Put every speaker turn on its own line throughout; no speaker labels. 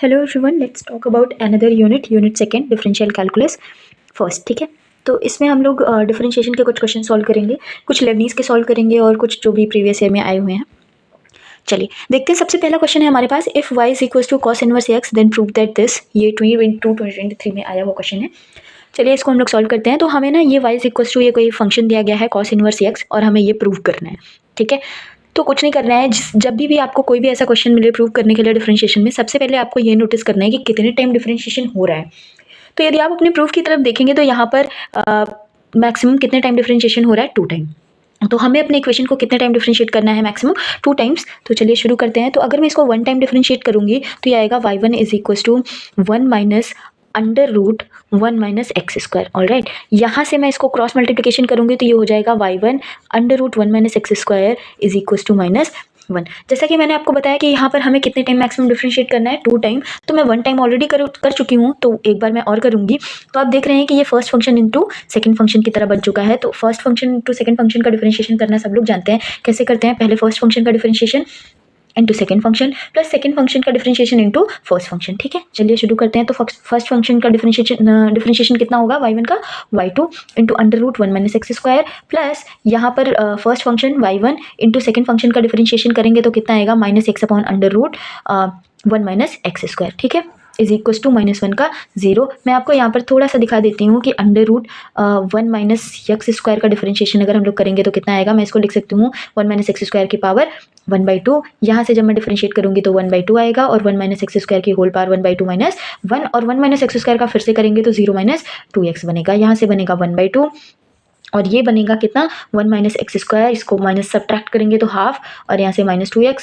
Hello everyone, let's talk about another unit second differential calculus first. ठीक है, तो इसमें हम लोग डिफरेंशिएशन के कुछ क्वेश्चन सॉल्व करेंगे, कुछ लेबनीज़ के सॉल्व करेंगे और कुछ जो भी प्रीवियस ईयर में आए हुए हैं। चलिए देखते हैं। सबसे पहला क्वेश्चन है हमारे पास, if y is equal to cos inverse x then prove that this. ये 2023 में आया हुआ क्वेश्चन है। चलिए इसको हम लोग सॉल्व करते हैं। तो हमें ना ये y इज इक्वल टू ये कोई फंक्शन दिया गया है कॉस इनवर्स x और हमें ये प्रूव करना है। ठीक है, तो कुछ नहीं करना है। जब भी आपको कोई भी ऐसा क्वेश्चन मिले प्रूव करने के लिए डिफरेंशिएशन में, सबसे पहले आपको ये नोटिस करना है कि कितने टाइम डिफरेंशिएशन हो रहा है। तो यदि आप अपने प्रूफ की तरफ देखेंगे तो यहाँ पर मैक्सिमम कितने टाइम डिफरेंशिएशन हो रहा है, 2 टाइम। तो हमें अपने इक्वेशन को कितने टाइम डिफरेंशिएट करना है, मैक्सिमम 2 टाइम्स। तो चलिए शुरू करते हैं। तो अगर मैं इसको 1 टाइम डिफरेंशिएट करूँगी तो ये आएगा y1 is equal to 1 minus under root 1 minus x square. All right, यहाँ से मैं इसको क्रॉस मल्टीप्लिकेशन करूँगी तो ये हो जाएगा y1 under root 1 minus x square is equal to minus 1। जैसा कि मैंने आपको बताया कि यहाँ पर हमें कितने टाइम मैक्सिमम डिफरेंशिएट करना है, 2 टाइम। तो मैं 1 टाइम ऑलरेडी कर चुकी हूँ, तो एक बार मैं और करूँगी। तो आप देख रहे हैं कि ये first function into second function की तरह बन चुका है। तो first function into second function का डिफरेंशिएशन करना सब लोग जानते हैं। कैसे करते हैं? पहले फर्स्ट फंक्शन का differentiation into second function plus second function का डिफरेंशिएशन इंटू फर्स्ट फंक्शन। ठीक है, चलिए शुरू करते हैं। तो फर्स्ट फंक्शन का डिफरेंशिएशन कितना होगा, y1 का y2 into under root 1 minus x square plus यहाँ पर first function y1 into second function का डिफरेंशिएशन करेंगे तो कितना आएगा, minus x upon under root 1 minus x square. ठीक है, इज इक्वल टू -1 का 0। मैं आपको यहाँ पर थोड़ा सा दिखा देती हूँ कि under root 1 minus x square का डिफरेंशिएशन अगर हम लोग करेंगे तो कितना आएगा। मैं इसको लिख सकती हूँ 1 माइनस एक्स स्क्वायर की पावर 1/2। यहाँ से जब मैं डिफरेंशिएट करूँगी तो 1/2 आएगा और 1 माइनस एक्स स्क्वायर की होल पावर 1/2 माइनस 1 और 1 माइनस एक्स स्क्वायर का फिर से करेंगे तो 0 माइनस 2x बनेगा। यहाँ से बनेगा 1/2 और ये बनेगा कितना, 1 माइनस एक्स स्क्वायर। इसको माइनस सब्ट्रैक्ट करेंगे तो हाफ और यहाँ से -2x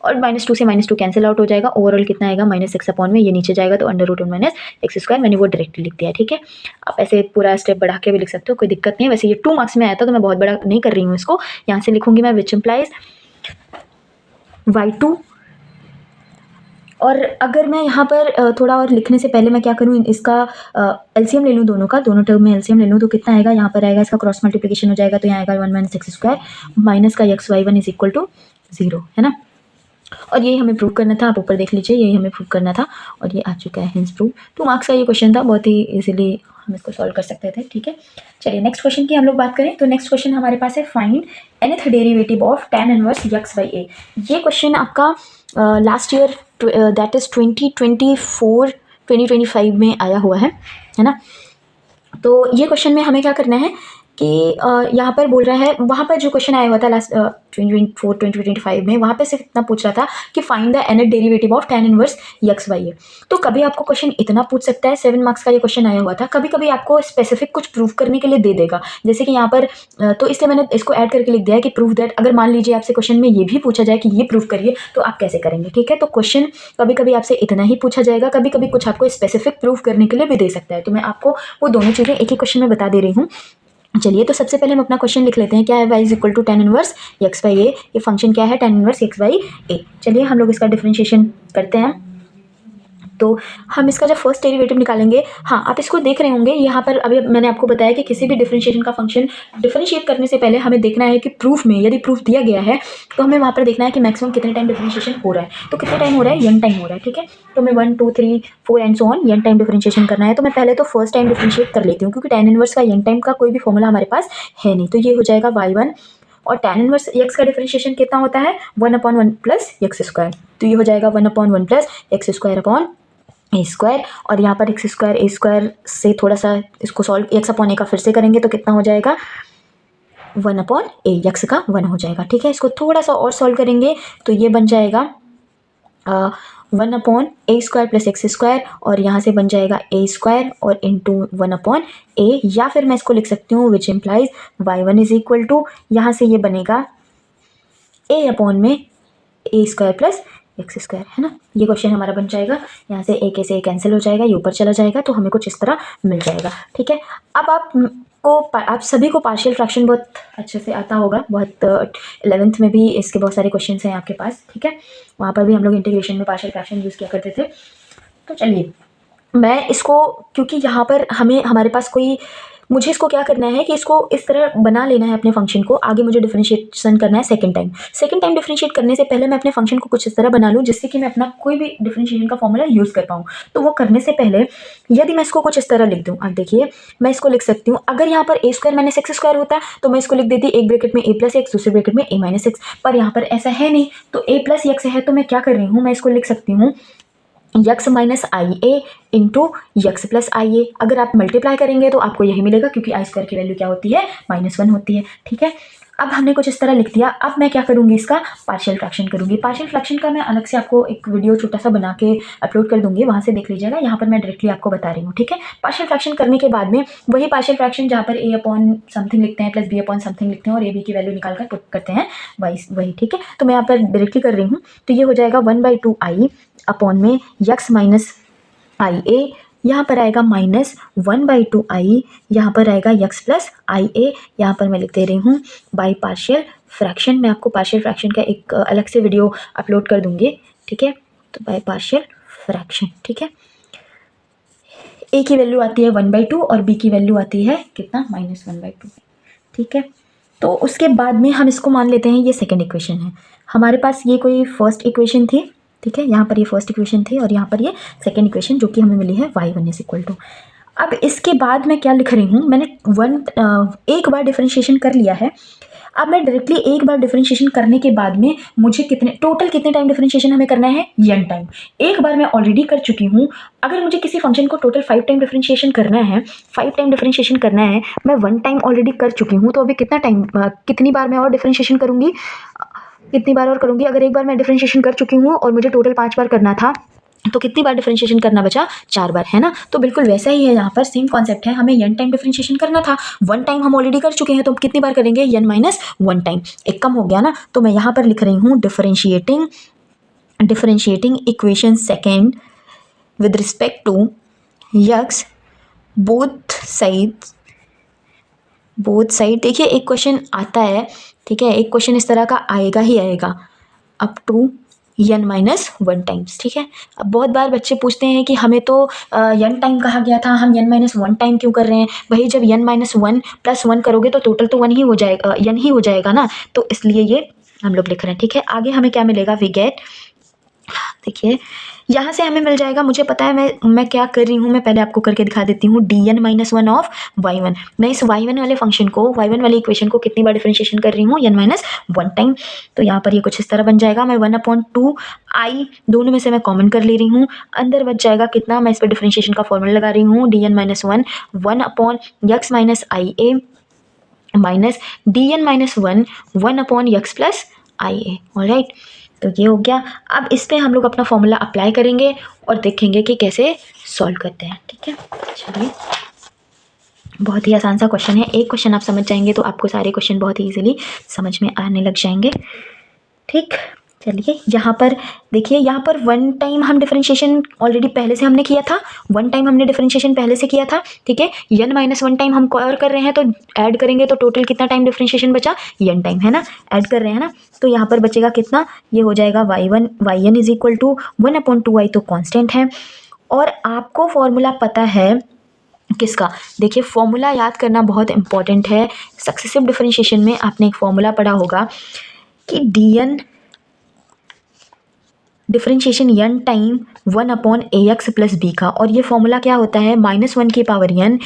और -2 से -2 कैंसिल आउट हो जाएगा। ओवरऑल कितना आएगा, -x अपॉन में ये नीचे जाएगा तो under root 1 minus x square. मैंने वो डायरेक्टली लिख दिया है। ठीक है, आप ऐसे पूरा स्टेप बढ़ा के भी लिख सकते हो, कोई दिक्कत नहीं है। वैसे ये 2 मार्क्स में आया था तो मैं बहुत बड़ा नहीं कर रही हूँ इसको। यहाँ से लिखूंगी मैं विच इम्प्लाइज y2। और अगर मैं यहाँ पर थोड़ा और लिखने से पहले मैं क्या करूँ, इसका एलसीएम ले लूँ, दोनों टर्म में एलसीएम ले लूँ तो कितना आएगा, यहाँ पर आएगा इसका क्रॉस मल्टीप्लिकेशन हो जाएगा तो यहाँ आएगा 1 माइनस एक्स स्क्वायर माइनस का x y1 is equal to 0, है ना। और यही हमें प्रूव करना था। आप ऊपर देख लीजिए, यही हमें प्रूव करना था और ये आ चुका है। हिंस प्रूव 2 मार्क्स का ये क्वेश्चन था, बहुत ही इजीली हम इसको सॉल्व कर सकते थे। ठीक है, चलिए नेक्स्ट क्वेश्चन की हम लोग बात करें तो नेक्स्ट क्वेश्चन हमारे पास है, find nth derivative of tan inverse x by a। ये क्वेश्चन आपका लास्ट ईयर दैट इज 2024-2025 में आया हुआ है ना। तो ये क्वेश्चन में हमें क्या करना है कि यहाँ पर बोल रहा है, वहाँ पर जो क्वेश्चन आया हुआ था लास्ट 2024-2025 में, वहाँ पे सिर्फ इतना पूछ रहा था कि find the nth derivative of tan inverse x by a। तो कभी आपको क्वेश्चन इतना पूछ सकता है, 7 मार्क्स का ये क्वेश्चन आया हुआ था। कभी कभी आपको स्पेसिफिक कुछ प्रूव करने के लिए दे देगा, जैसे कि यहाँ पर तो इसलिए मैंने इसको ऐड करके लिख दिया है कि प्रूव दैट। अगर मान लीजिए आपसे क्वेश्चन में ये भी पूछा जाए कि ये प्रूव करिए तो आप कैसे करेंगे। ठीक है, तो क्वेश्चन कभी कभी आपसे इतना ही पूछा जाएगा, कभी कभी कुछ आपको स्पेसिफिक प्रूव करने के लिए भी दे सकता है। तो मैं आपको वो दोनों चीज़ें एक ही क्वेश्चन में बता दे रही हूँ। चलिए तो सबसे पहले हम अपना क्वेश्चन लिख लेते हैं। क्या है, y is equal to tan inverse x by a. ये फंक्शन क्या है, tan inverse x by a. चलिए हम लोग इसका डिफरेंशिएशन करते हैं। तो हम इसका जब फर्स्ट डेरिवेटिव निकालेंगे, हाँ आप इसको देख रहे होंगे यहाँ पर। अभी मैंने आपको बताया कि किसी भी डिफरेंशिएशन का फंक्शन डिफरेंशिएट करने से पहले हमें देखना है कि प्रूफ में, यदि प्रूफ दिया गया है तो हमें वहाँ पर देखना है कि मैक्सिमम कितने टाइम डिफरेंशिएशन हो रहा है। तो कितने टाइम हो रहा है, n टाइम हो रहा है। ठीक है, तो मैं 1 2 3 4 and so on n time differentiation करना है। तो मैं पहले तो फर्स्ट टाइम डिफरेंशिएट कर लेती हूँ, क्योंकि tan इनवर्स का n टाइम का कोई भी फॉर्मूला हमारे पास है नहीं। तो ये हो जाएगा y1 और tan इनवर्स x का डिफरेंशिएशन कितना होता है, 1/1 प्लस एक्स स्क्वायर। तो ये हो जाएगा 1/1 प्लस एक्स स्क्वायर अपॉन ए स्क्वायर। और यहाँ पर एक्स स्क्वायर ए स्क्वायर से थोड़ा सा इसको सॉल्व, एक्स अपॉन ए का फिर से करेंगे तो कितना हो जाएगा, 1/a, एक्स का 1 हो जाएगा। ठीक है, इसको थोड़ा सा और सॉल्व करेंगे तो ये बन जाएगा 1/a square plus x square और यहाँ से बन जाएगा a स्क्वायर और इंटू 1/a। या फिर मैं इसको लिख सकती हूँ which implies y1 is equal to, यहाँ से ये बनेगा a अपॉन में a square plus x square, है ना। ये क्वेश्चन हमारा बन जाएगा। यहाँ से एक से एक कैंसिल हो जाएगा, ये ऊपर चला जाएगा तो हमें कुछ इस तरह मिल जाएगा। ठीक है, अब आप सभी को पार्शियल फ्रैक्शन बहुत अच्छे से आता होगा। बहुत 11th में भी इसके बहुत सारे क्वेश्चन हैं आपके पास। ठीक है, वहाँ पर भी हम लोग इंटीग्रेशन में पार्शियल फ्रैक्शन यूज़ किया करते थे। तो चलिए मैं इसको, क्योंकि यहाँ पर हमारे पास कोई मुझे इसको क्या करना है कि इसको इस तरह बना लेना है अपने फंक्शन को। आगे मुझे डिफरेंशिएशन करना है सेकंड टाइम डिफरेंशिएट करने से पहले मैं अपने फंक्शन को कुछ इस तरह बना लूँ जिससे कि मैं अपना कोई भी डिफरेंशिएशन का फॉर्मूला यूज़ कर पाऊँ। तो वो करने से पहले यदि मैं इसको कुछ इस तरह लिख दूँ, अब देखिए मैं इसको लिख सकती हूँ, अगर यहाँ पर ए स्क्वायर माइनस एक्स स्क्वायर होता तो मैं इसको लिख देती एक ब्रैकेट में ए प्लस एक्स, दूसरे ब्रैकेट में ए माइनस एक्स, पर यहाँ पर ऐसा है नहीं। तो ए प्लस एक्स है तो मैं क्या कर रही हूँ, मैं इसको लिख सकती हूँ x minus I A into x plus i ए। अगर आप मल्टीप्लाई करेंगे तो आपको यही मिलेगा क्योंकि आई स्क्वायर की वैल्यू क्या होती है, -1 होती है। ठीक है, अब हमने कुछ इस तरह लिख दिया। अब मैं क्या करूँगी, इसका पार्शियल फ्रैक्शन करूँगी। पार्शियल फ्रैक्शन का मैं अलग से आपको एक वीडियो छोटा सा बना के अपलोड कर दूँगी, वहाँ से देख लीजिएगा। यहाँ पर मैं डायरेक्टली आपको बता रही हूँ। ठीक है, पार्शियल फ्रैक्शन करने के बाद में वही पार्शियल फ्रैक्शन जहाँ पर ए अपॉन समथिंग लिखते हैं प्लस बी अपॉन समथिंग लिखते हैं और ए बी की वैल्यू निकाल कर पुट करते हैं, वही। ठीक है, तो मैं यहाँ पर डायरेक्टली कर रही हूँ। तो ये हो जाएगा 1/2 आई अपॉन में यक्स माइनस आई ए, यहाँ पर आएगा -1/2 आई, यहाँ पर आएगा यक्स प्लस आई ए। यहाँ पर मैं लिख दे रही हूँ बाय पार्शियल फ्रैक्शन। मैं आपको पार्शियल फ्रैक्शन का एक अलग से वीडियो अपलोड कर दूँगी। ठीक है, तो बाय पार्शियल फ्रैक्शन। ठीक है, ए की वैल्यू आती है 1/2 और बी की वैल्यू आती है कितना, -1/2। ठीक है, तो उसके बाद में हम इसको मान लेते हैं ये सेकेंड इक्वेशन है। हमारे पास ये कोई फर्स्ट इक्वेशन थी। ठीक है, यहाँ पर ये फर्स्ट इक्वेशन थी और यहाँ पर ये सेकेंड इक्वेशन जो कि हमें मिली है y1 = अब इसके बाद मैं क्या लिख रही हूँ, मैंने एक बार डिफरेंशिएशन कर लिया है। अब मैं डायरेक्टली एक बार डिफरेंशिएशन करने के बाद में मुझे टोटल कितने टाइम डिफरेंशिएशन हमें करना है, n टाइम। एक बार मैं ऑलरेडी कर चुकी हूँ। अगर मुझे किसी फंक्शन को टोटल 5 टाइम डिफरेंशिएशन करना है, 5 टाइम डिफरेंशिएशन करना है, मैं 1 टाइम ऑलरेडी कर चुकी हूँ। तो अभी कितनी बार मैं और डिफरेंशिएशन करूँगी, कितनी बार और करूँगी। अगर एक बार मैं डिफरेंशिएशन कर चुकी हूँ और मुझे टोटल 5 बार करना था, तो कितनी बार डिफरेंशिएशन करना बचा, 4 बार, है ना। तो बिल्कुल वैसा ही है, यहाँ पर सेम कॉन्सेप्ट है। हमें n टाइम डिफरेंशिएशन करना था, 1 टाइम हम ऑलरेडी कर चुके हैं, तो कितनी बार करेंगे, n-1 टाइम। एक कम हो गया ना, तो मैं यहाँ पर लिख रही हूँ differentiating equation second with respect to x both side. देखिए एक क्वेश्चन आता है, ठीक है, एक क्वेश्चन इस तरह का आएगा ही आएगा अप टू n-1 टाइम्स। ठीक है, अब बहुत बार बच्चे पूछते हैं कि हमें तो n टाइम कहा गया था, हम n-1 टाइम क्यों कर रहे हैं। भाई जब n-1 + 1 करोगे तो टोटल तो 1 ही हो जाएगा, n ही हो जाएगा ना, तो इसलिए ये हम लोग लिख रहे हैं। ठीक है, आगे हमें क्या मिलेगा, वी गेट, देखिए यहाँ से हमें मिल जाएगा। मुझे पता है मैं क्या कर रही हूँ, मैं पहले आपको करके दिखा देती हूँ। dn-1 of y1। मैं इस y1 वाले फंक्शन को, y1 वाली इक्वेशन को कितनी बार डिफरेंशिएशन कर रही हूँ, n-1 टाइम। तो यहाँ पर ये कुछ इस तरह बन जाएगा। मैं 1/2 आई दोनों में से मैं कॉमन कर ले रही हूँ, अंदर बच जाएगा कितना, मैं इस पर डिफरेंशिएशन का फॉर्मूला लगा रही हूँ, dn-1 1/x minus I A minus dn-1 1/x plus i A. Alright, तो ये हो गया। अब इस पर हम लोग अपना फॉर्मूला अप्लाई करेंगे और देखेंगे कि कैसे सॉल्व करते हैं। ठीक है, चलिए, बहुत ही आसान सा क्वेश्चन है। एक क्वेश्चन आप समझ जाएंगे तो आपको सारे क्वेश्चन बहुत ही इजीली समझ में आने लग जाएंगे। ठीक, चलिए यहाँ पर देखिए, यहाँ पर 1 टाइम हम डिफरेंशिएशन ऑलरेडी पहले से हमने किया था, 1 टाइम हमने डिफरेंशिएशन पहले से किया था। ठीक है, n-1 टाइम हम और कर रहे हैं, तो ऐड करेंगे तो टोटल कितना टाइम डिफरेंशिएशन बचा, n टाइम, है ना। ऐड कर रहे हैं ना, तो यहाँ पर बचेगा कितना, ये हो जाएगा y1 yn = 1/2 आई, तो कांस्टेंट है। और आपको फॉर्मूला पता है किसका, देखिए फॉर्मूला याद करना बहुत इंपॉर्टेंट है। सक्सेसिव डिफरेंशिएशन में आपने एक फॉर्मूला पढ़ा होगा कि dn differentiation n time 1/ax plus b का, और ये फॉर्मूला क्या होता है, -1 की power n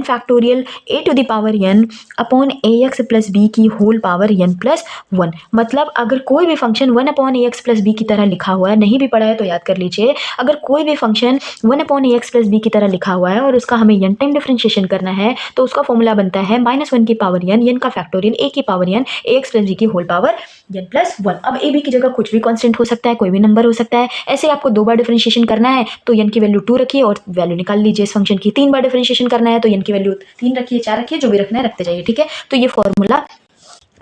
factorial a⁴n upon ax plus b की होल पावर n+1। मतलब अगर कोई भी फंक्शन 1/ax प्लस b की तरह लिखा हुआ है, नहीं भी पढ़ा है तो याद कर लीजिए, अगर कोई भी फंक्शन 1/ax प्लस b की तरह लिखा हुआ है और उसका हमें n टाइम डिफरेंशिएशन करना है, तो उसका फॉर्मूला बनता है -1 की पावर n का फैक्टोरियल a की power n ax plus b की होल पावर n+1। अब a b की जगह कुछ भी कॉन्स्टेंट हो सकता है, कोई भी नंबर हो सकता है। ऐसे आपको 2 बार डिफरेंशिएशन करना है तो n की वैल्यू 2 रखिए और वैल्यू निकाल लीजिए। इस फंक्शन की 3 बार डिफरेंशिएशन करना है तो n की वैल्यू 3 रखिए, 4 रखिए, जो भी रखना है रखते जाइए। ठीक है, तो ये फॉर्मूला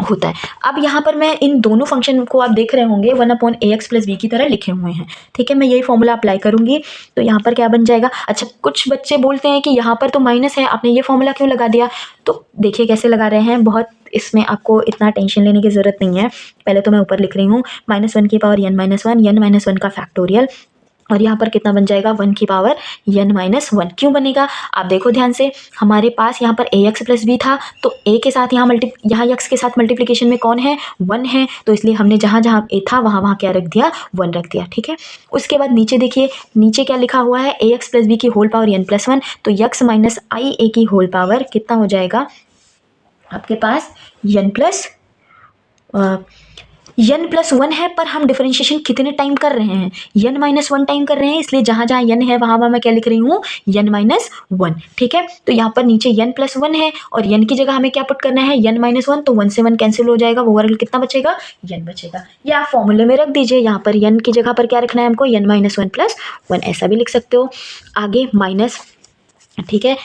होता है। अब यहाँ पर मैं इन दोनों फंक्शन को आप देख रहे होंगे 1/ax प्लस b की तरह लिखे हुए हैं। ठीक है, मैं यही फॉर्मूला अप्लाई करूंगी तो यहाँ पर क्या बन जाएगा। अच्छा, कुछ बच्चे बोलते हैं कि यहाँ पर तो माइनस है, आपने ये फॉर्मूला क्यों लगा दिया। तो देखिए कैसे लगा रहे हैं, बहुत इसमें आपको इतना टेंशन लेने की ज़रूरत नहीं है। पहले तो मैं ऊपर लिख रही हूँ -1 की पावर n-1 n-1 का फैक्टोरियल और यहाँ पर कितना बन जाएगा 1 की पावर n माइनस 1। क्यों बनेगा आप देखो ध्यान से, हमारे पास यहाँ पर ax प्लस b था, तो a के साथ यहाँ x के साथ मल्टीप्लिकेशन में कौन है 1 है, तो इसलिए हमने जहाँ जहाँ a था वहाँ वहाँ क्या रख दिया 1 रख दिया। ठीक है, उसके बाद नीचे देखिए, नीचे क्या लिखा हुआ है ax प्लस b की होल पावर n प्लस 1, तो x माइनस आई ए की होल पावर कितना हो जाएगा आपके पास n प्लस 1 है, पर हम डिफरेंशिएशन कितने टाइम कर रहे हैं n माइनस 1 टाइम कर रहे हैं, इसलिए जहाँ जहाँ n है वहाँ वहाँ मैं क्या लिख रही हूँ n माइनस 1। ठीक है, तो यहाँ पर नीचे n प्लस 1 है और n की जगह हमें क्या पुट करना है n माइनस 1, तो 1 से 1 कैंसिल हो जाएगा, वो ओवरऑल कितना बचेगा n बचेगा। या आप फॉर्मूले में रख दीजिए, यहाँ पर n की जगह पर क्या रखना है हमको n माइनस 1 प्लस 1, ऐसा भी लिख सकते हो। आगे माइनस, ठीक है,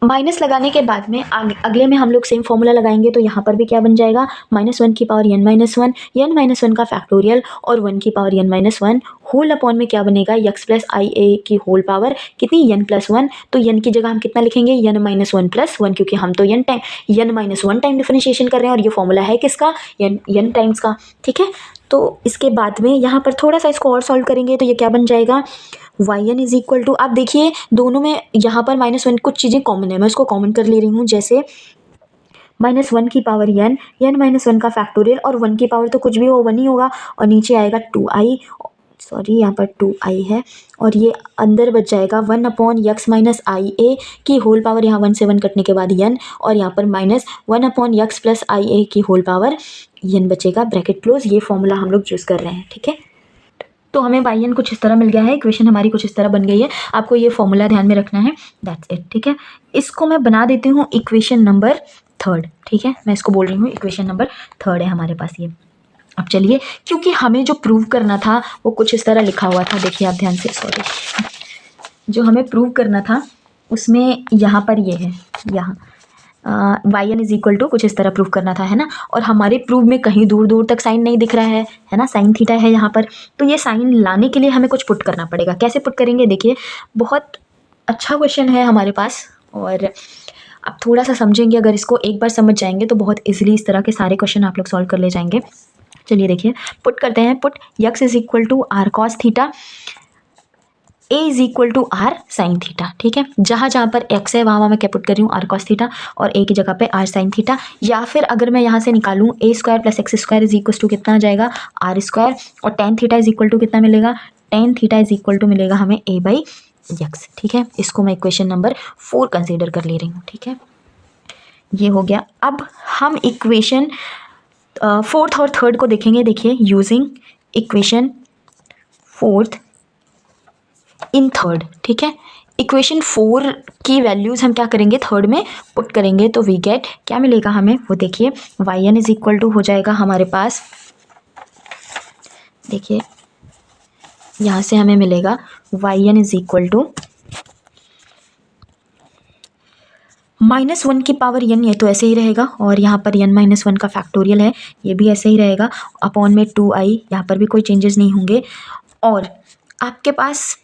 माइनस लगाने के बाद में अगले में हम लोग सेम फॉर्मूला लगाएंगे, तो यहाँ पर भी क्या बन जाएगा -1 की power n minus 1, n minus 1 का फैक्टोरियल और 1 की power n minus 1 whole upon में क्या बनेगा x प्लस आई ए की होल पावर कितनी n प्लस 1, तो n की जगह हम कितना लिखेंगे n माइनस 1 प्लस 1, क्योंकि हम तो n माइनस 1 टाइम डिफरेंशिएशन कर रहे हैं और ये फॉर्मूला है किसका n टाइम्स का। ठीक है, तो इसके बाद में यहाँ पर थोड़ा सा इसको और सॉल्व करेंगे, तो ये क्या बन जाएगा yn इज इक्वल टू, आप देखिए दोनों में यहाँ पर -1 कुछ चीज़ें कॉमन है, मैं उसको कॉमन कर ले रही हूँ, जैसे -1 की पावर n माइनस 1 का फैक्टोरियल और 1 की पावर तो कुछ भी हो 1 ही होगा, और नीचे आएगा 2i, सॉरी यहाँ पर 2i है, और ये अंदर बच जाएगा 1 upon x minus I a की होल पावर, यहाँ 1 से 1 कटने के बाद n, और यहाँ पर -1 upon x plus i a की होल पावर n बचेगा, ब्रैकेट क्लोज। ये फॉर्मूला हम लोग यूज़ कर रहे हैं। ठीक है, तो हमें बाई एन कुछ इस तरह मिल गया है, इक्वेशन हमारी कुछ इस तरह बन गई है, आपको ये फॉर्मूला ध्यान में रखना है, दैट्स इट। ठीक है, इसको मैं बना देती हूँ इक्वेशन नंबर 3। ठीक है, मैं इसको बोल रही हूँ इक्वेशन नंबर 3 है हमारे पास ये। अब चलिए, क्योंकि हमें जो प्रूव करना था वो कुछ इस तरह लिखा हुआ था, देखिए आप ध्यान से, सॉरी, जो हमें प्रूव करना था उसमें यहाँ पर ये है, यहाँ yn इज इक्वल टू कुछ इस तरह प्रूव करना था, है ना, और हमारे प्रूव में कहीं दूर दूर तक साइन नहीं दिख रहा है ना, साइन थीटा है यहाँ पर, तो ये साइन लाने के लिए हमें कुछ पुट करना पड़ेगा। कैसे पुट करेंगे, देखिए बहुत अच्छा क्वेश्चन है हमारे पास, और आप थोड़ा सा समझेंगे, अगर इसको एक बार समझ जाएंगे तो बहुत ईजिली इस तरह के सारे क्वेश्चन आप लोग सॉल्व कर ले जाएंगे। चलिए देखिए, पुट करते हैं, put x is equal to r cos theta, a is equal to r sine theta. ठीक है, जहाँ जहाँ पर x है वहाँ मैं क्या पुट कर रही हूँ आर कॉस थीटा, और a की जगह पे आर साइन थीटा, या फिर अगर मैं यहाँ से निकालूँ a square plus x square is equal to कितना आ जाएगा आर स्क्वायर, और tan theta is equal to कितना मिलेगा, tan theta is equal to मिलेगा हमें a बाई एक्स। ठीक है, इसको मैं इक्वेशन नंबर 4 कंसिडर कर ले रही हूँ। ठीक है, ये हो गया। अब हम इक्वेशन 4th और 3rd को देखेंगे। देखिए, यूजिंग इक्वेशन 4th इन 3rd। ठीक है, इक्वेशन 4 की वैल्यूज़ हम क्या करेंगे 3rd में पुट करेंगे, तो वी गेट क्या मिलेगा हमें, वो देखिए yn इज इक्वल टू हो जाएगा हमारे पास, देखिए यहाँ से हमें मिलेगा yn इज इक्वल टू -1 की पावर n, ये तो ऐसे ही रहेगा, और यहाँ पर n माइनस 1 का फैक्टोरियल है, ये भी ऐसे ही रहेगा, अपॉन में 2i, यहाँ पर भी कोई चेंजेस नहीं होंगे। और आपके पास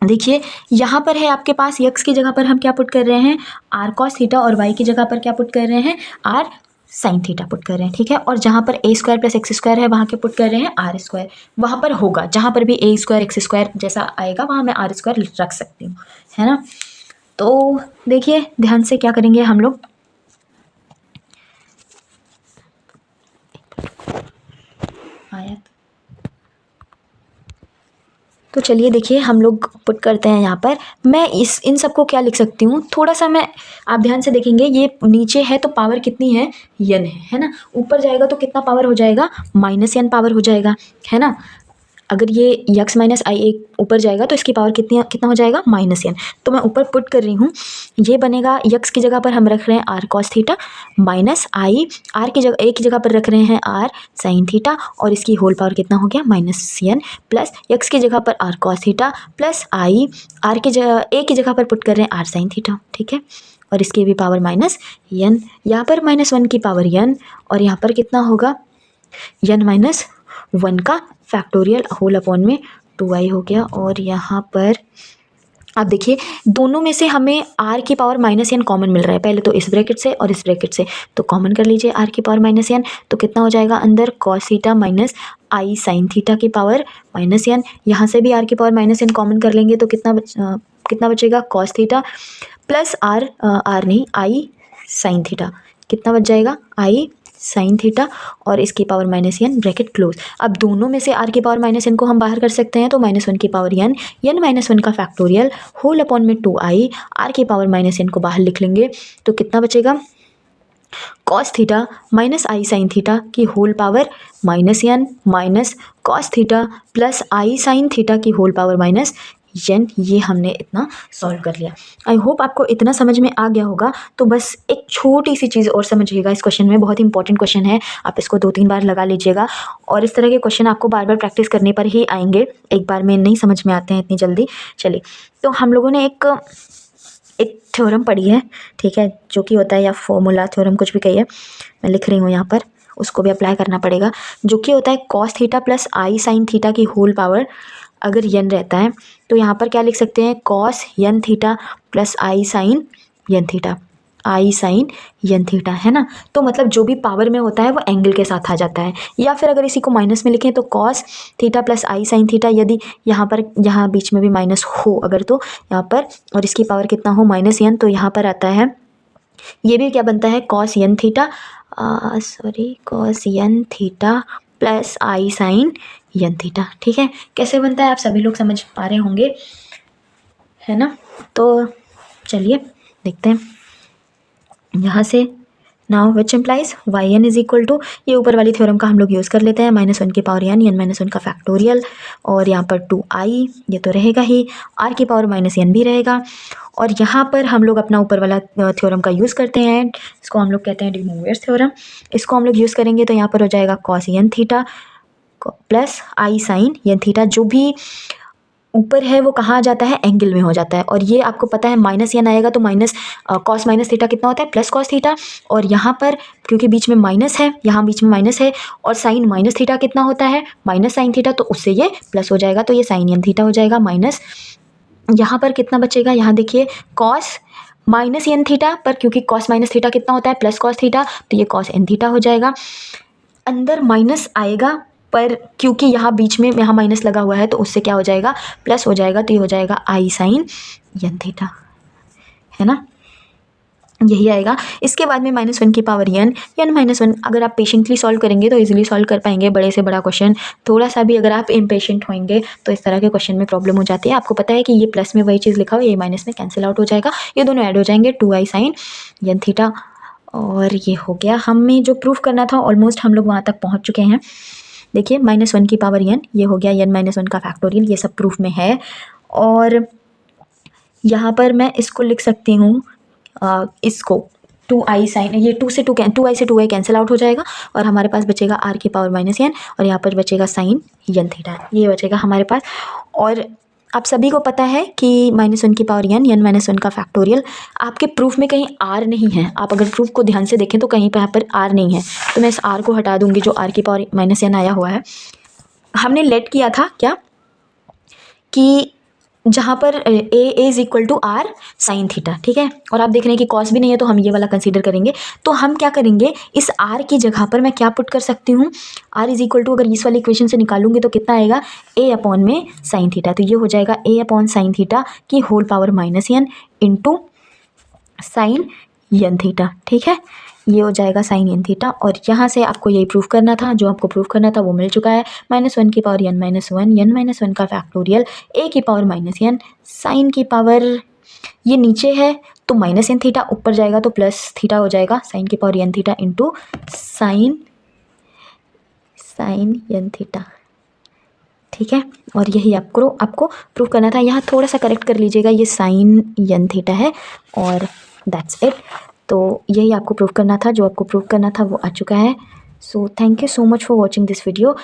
देखिए यहाँ पर है आपके पास x की जगह पर हम क्या पुट कर रहे हैं आर कॉस थीटा, और y की जगह पर क्या पुट कर रहे हैं आर साइन थीटा पुट कर रहे हैं। ठीक है, और जहाँ पर a square plus x square है वहाँ के पुट कर रहे हैं आर स्क्वायर, वहाँ पर होगा जहाँ पर भी a स्क्वायर एक्स स्क्वायर जैसा आएगा वहाँ मैं आर स्क्वायर रख सकती हूँ, है ना। तो देखिए ध्यान से क्या करेंगे हम लोग, आया तो चलिए देखिए हम लोग पुट करते हैं यहाँ पर। मैं इन सबको क्या लिख सकती हूँ, थोड़ा सा मैं, आप ध्यान से देखेंगे, ये नीचे है तो पावर कितनी है n है ना, ऊपर जाएगा तो कितना पावर हो जाएगा -n पावर हो जाएगा, है ना। अगर ये x माइनस आई ए ऊपर जाएगा तो इसकी पावर कितना हो जाएगा -n, तो मैं ऊपर पुट कर रही हूँ, ये बनेगा x की जगह पर हम रख रहे हैं r cos theta, minus i r की जगह a की जगह पर रख रहे हैं आर साइन थीटा, और इसकी होल पावर कितना हो गया -n, प्लस x की जगह पर r cos theta plus i r की जगह a की जगह पर पुट कर रहे हैं आर साइन थीटा। ठीक है, और इसकी भी पावर -n, यहाँ पर -1 की पावर n, और यहाँ पर कितना होगा n माइनस 1 का फैक्टोरियल होल अपॉन में 2i हो गया, और यहाँ पर आप देखिए दोनों में से हमें r की पावर माइनस एन कॉमन मिल रहा है, पहले तो इस ब्रैकेट से और इस ब्रैकेट से, तो कॉमन कर लीजिए r की पावर माइनस एन, तो कितना हो जाएगा अंदर cos theta minus i sine theta की पावर माइनस एन। यहाँ से भी r की पावर माइनस एन कॉमन कर लेंगे तो कितना बचेगा कॉस थीटा प्लस आर नहीं आई साइन थीटा, कितना बच जाएगा आई साइन थीटा और इसकी power minus n bracket close. अब दोनों में से आर की पावर माइनस एन को हम बाहर कर सकते हैं, तो -1 की पावर एन -1 का फैक्टोरियल होल अपॉन में 2i, आर की पावर माइनस एन को बाहर लिख लेंगे तो कितना बचेगा cos theta minus i sine theta की whole power minus n minus cos theta plus i sine theta की होल पावर माइनस एन। ये हमने इतना सॉल्व कर लिया। आई होप आपको इतना समझ में आ गया होगा। तो बस एक छोटी सी चीज़ और समझिएगा इस क्वेश्चन में, बहुत ही इंपॉर्टेंट क्वेश्चन है, आप इसको 2-3 बार लगा लीजिएगा और इस तरह के क्वेश्चन आपको बार बार प्रैक्टिस करने पर ही आएंगे, एक बार में नहीं समझ में आते हैं इतनी जल्दी। चलिए, तो हम लोगों ने एक थ्योरम पढ़ी है, ठीक है, जो कि होता है या फॉर्मूला थ्योरम कुछ भी कहिए, मैं लिख रही हूँ यहाँ पर, उसको भी अप्लाई करना पड़ेगा, जो कि होता है cos theta plus i sine theta की होल पावर अगर यन रहता है तो यहाँ पर क्या लिख सकते हैं cos N theta plus i sign N theta, I sign N theta, है ना। तो मतलब जो भी पावर में होता है वो एंगल के साथ आ जाता है, या फिर अगर इसी को माइनस में लिखें तो cos theta plus i sine theta, यदि यहाँ बीच में भी माइनस हो अगर, तो यहाँ पर और इसकी पावर कितना हो माइनस एन, तो यहाँ पर आता है ये भी क्या बनता है cos N theta cos N theta plus i sign N theta, ठीक है। कैसे बनता है आप सभी लोग समझ पा रहे होंगे, है ना। तो चलिए देखते हैं यहाँ से। Now which implies y n is equal to, ये ऊपर वाली थ्योरम का हम लोग यूज़ कर लेते हैं, -1 की पावर एन -1 का फैक्टोरियल और यहाँ पर 2i, ये तो रहेगा ही, r की पावर -n भी रहेगा। और यहाँ पर हम लोग अपना ऊपर वाला थ्योरम का यूज़ करते हैं, इसको हम लोग कहते हैं डी मोवियर्स थ्योरम। इसको हम लोग यूज़ करेंगे तो यहाँ पर हो जाएगा cos N theta plus i sign n theta, जो भी ऊपर है वो कहाँ आ जाता है एंगल में हो जाता है। और ये आपको पता है माइनस एन आएगा तो माइनस कॉस माइनस थीटा कितना होता है प्लस कॉस थीटा, और यहाँ पर क्योंकि बीच में माइनस है, यहाँ बीच में माइनस है, और साइन माइनस थीटा कितना होता है माइनस साइन थीटा, तो उससे ये प्लस हो जाएगा, तो ये साइन एन थीटा हो जाएगा माइनस। यहाँ पर कितना बचेगा, यहाँ देखिए कॉस माइनस एन थीटा, पर क्योंकि कॉस माइनस थीटा कितना होता है प्लस कॉस थीटा, तो ये कॉस एन थीटा हो जाएगा। अंदर माइनस आएगा पर क्योंकि यहाँ बीच में यहाँ माइनस लगा हुआ है तो उससे क्या हो जाएगा प्लस हो जाएगा, तो ये हो जाएगा आई साइन एन थीटा, है ना, यही आएगा। इसके बाद में -1 की पावर एन -1, अगर आप पेशेंटली सॉल्व करेंगे तो इजीली सॉल्व कर पाएंगे बड़े से बड़ा क्वेश्चन। थोड़ा सा भी अगर आप इम्पेशेंट होंगे तो इस तरह के क्वेश्चन में प्रॉब्लम हो जाती है। आपको पता है कि ये प्लस में वही चीज़ लिखा हो, ये माइनस में कैंसिल आउट हो जाएगा, ये दोनों ऐड हो जाएंगे 2i साइन एन थीटा। और ये हो गया, हमें जो प्रूफ करना था ऑलमोस्ट हम लोग वहाँ तक पहुँच चुके हैं। देखिए -1 की पावर एन, ये हो गया n-1 का फैक्टोरियल, ये सब प्रूफ में है। और यहाँ पर मैं इसको लिख सकती हूँ, इसको 2i साइन, ये 2i से 2i कैंसिल आउट हो जाएगा और हमारे पास बचेगा r की पावर -n और यहाँ पर बचेगा साइन एन थीटा, ये बचेगा हमारे पास। और आप सभी को पता है कि -1 की पावर n-1 का फैक्टोरियल, आपके प्रूफ में कहीं r नहीं है, आप अगर प्रूफ को ध्यान से देखें तो कहीं पर यहाँ पर r नहीं है, तो मैं इस r को हटा दूंगी जो r की पावर -n आया हुआ है। हमने लेट किया था क्या कि जहाँ पर a is equal to r sine theta, ठीक है, और आप देख रहे हैं कि कॉस भी नहीं है तो हम ये वाला कंसीडर करेंगे। तो हम क्या करेंगे, इस r की जगह पर मैं क्या पुट कर सकती हूँ, r इज इक्वल टू, अगर इस वाली इक्वेशन से निकालूंगी तो कितना आएगा a अपॉन में साइन थीटा, तो ये हो जाएगा a अपॉन साइन थीटा की whole power -n into sine n theta, ठीक है, ये हो जाएगा साइन एन थीटा। और यहाँ से आपको यही प्रूफ करना था, जो आपको प्रूफ करना था वो मिल चुका है। -1 की पावर n-1 का फैक्टोरियल a की पावर -n, साइन की पावर ये नीचे है तो -n थीटा, ऊपर जाएगा तो प्लस थीटा हो जाएगा, साइन की power n theta into sine n theta, ठीक है। और यही आपको प्रूफ करना था। यहाँ थोड़ा सा करेक्ट कर लीजिएगा, ये साइन एन थीटा है और दैट्स इट। तो यही आपको प्रूफ करना था, जो आपको प्रूफ करना था वो आ चुका है। So thank you so much for watching this video.